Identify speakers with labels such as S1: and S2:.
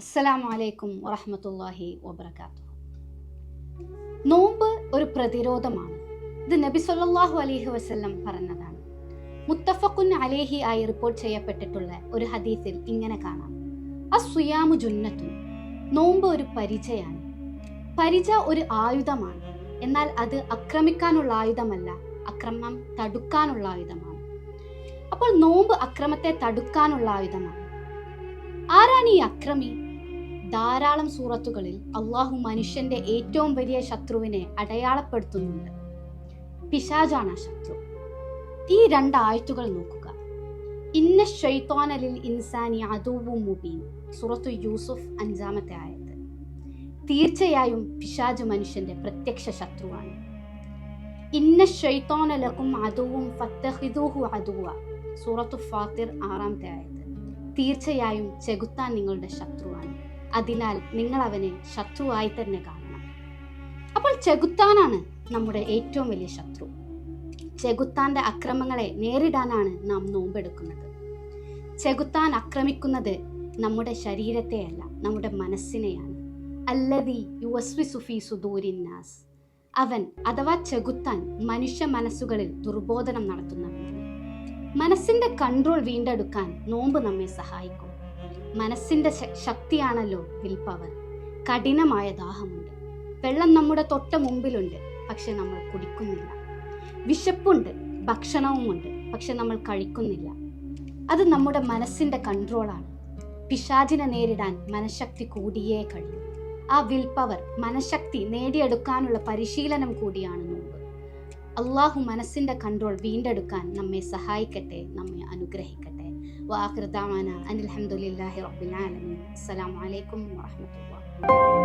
S1: അസ്സലാമു അലൈക്കും വറഹ്മത്തുള്ളാഹി വബറകാതുഹു. നോമ്പ് ഒരു പ്രതിരോധമാണ്. ഇത് നബി സല്ലല്ലാഹു അലൈഹി വസല്ലം പറഞ്ഞതാണ്. മുത്തഫഖുൻ അലൈഹി ആയി റിപ്പോർട്ട് ചെയ്യപ്പെട്ടിട്ടുള്ള ഒരു ഹദീസിൽ ഇങ്ങനെ കാണാം: അസ്സുയാമു ജുന്നത്തുൻ, നോമ്പ് ഒരു പരിചയാണ്. പരിച ഒരു ആയുധമാണ്. എന്നാൽ അത് ആക്രമിക്കാനുള്ള ആയുധമല്ല, അക്രമം തടുക്കാനുള്ള ആയുധമാണ്. അപ്പോൾ നോമ്പ് അക്രമത്തെ തടുക്കാനുള്ള ആയുധമാണ്. ആരാണ് ഈ അക്രമി? ധാരാളം സൂറത്തുകളിൽ അള്ളാഹു മനുഷ്യന്റെ ഏറ്റവും വലിയ ശത്രുവിനെ അടയാളപ്പെടുത്തുന്നുണ്ട്. പിശാചാണ് ആ ശത്രു. ഈ രണ്ട് ആയത്തുകൾ നോക്കുക. ഇന്ന ശൈത്വാന ലിൽ ഇൻസാനി അദുവ്വുൻ മുബീൻ, സൂറത്തു യൂസുഫ് 5-ാമത്തെ ആയത്ത്. തീർച്ചയായും പിശാച് മനുഷ്യന്റെ പ്രത്യക്ഷ ശത്രുവാണ്. ഇന്ന ശൈത്വാന ലക്കും അദുവ്വുൻ ഫത്തഖിദൂഹു അദുവ്വ, സൂറത്തു ഫാത്തിർ 6-ാമത്തെ ആയത്ത്. തീർച്ചയായും ചെകുത്താൻ നിങ്ങളുടെ ശത്രുവാണ്, അതിനാൽ നിങ്ങൾ അവനെ ശത്രുവായി തന്നെ കാണണം. അപ്പോൾ ചെകുത്താനാണ് നമ്മുടെ ഏറ്റവും വലിയ ശത്രു. ചെകുത്താന്റെ അക്രമങ്ങളെ നേരിടാനാണ് നാം നോമ്പെടുക്കുന്നത്. ചെകുത്താൻ ആക്രമിക്കുന്നത് നമ്മുടെ ശരീരത്തെയല്ല, നമ്മുടെ മനസ്സിനെയാണ്. അല്ലദീ യുവസ്വിസു ഫീ സുദൂരിൻ നാസ്, അവൻ അഥവാ ചെകുത്താൻ മനുഷ്യ മനസ്സുകളിൽ ദുർബോധനം നടത്തുന്നവനാണ്. മനസ്സിന്റെ കൺട്രോൾ വീണ്ടെടുക്കാൻ നോമ്പ് നമ്മെ സഹായിക്കും. മനസ്സിന്റെ ശക്തിയാണല്ലോ വിൽ പവർ. കഠിനമായ ദാഹമുണ്ട്, വെള്ളം നമ്മുടെ തൊട്ട മുമ്പിലുണ്ട്, പക്ഷെ നമ്മൾ കുടിക്കുന്നില്ല. വിശപ്പുണ്ട്, ഭക്ഷണവുമുണ്ട്, പക്ഷെ നമ്മൾ കഴിക്കുന്നില്ല. അത് നമ്മുടെ മനസ്സിന്റെ കൺട്രോളാണ്. പിശാചിനെ നേരിടാൻ മനഃശക്തി കൂടിയേ കഴിയൂ. ആ വിൽ പവർ, മനഃശക്തി നേടിയെടുക്കാനുള്ള പരിശീലനം കൂടിയാണ് നോമ്പ്. അള്ളാഹു മനസ്സിന്റെ കൺട്രോൾ വീണ്ടെടുക്കാൻ നമ്മെ സഹായിക്കട്ടെ, നമ്മെ അനുഗ്രഹിക്കട്ടെ. വആഖിറു ദഅവാനാ അനിൽ ഹംദുലില്ലാഹി റബ്ബിൽ ആലമീൻ. അസ്സലാമു അലൈക്കും വറഹ്മത്തുള്ളാഹി.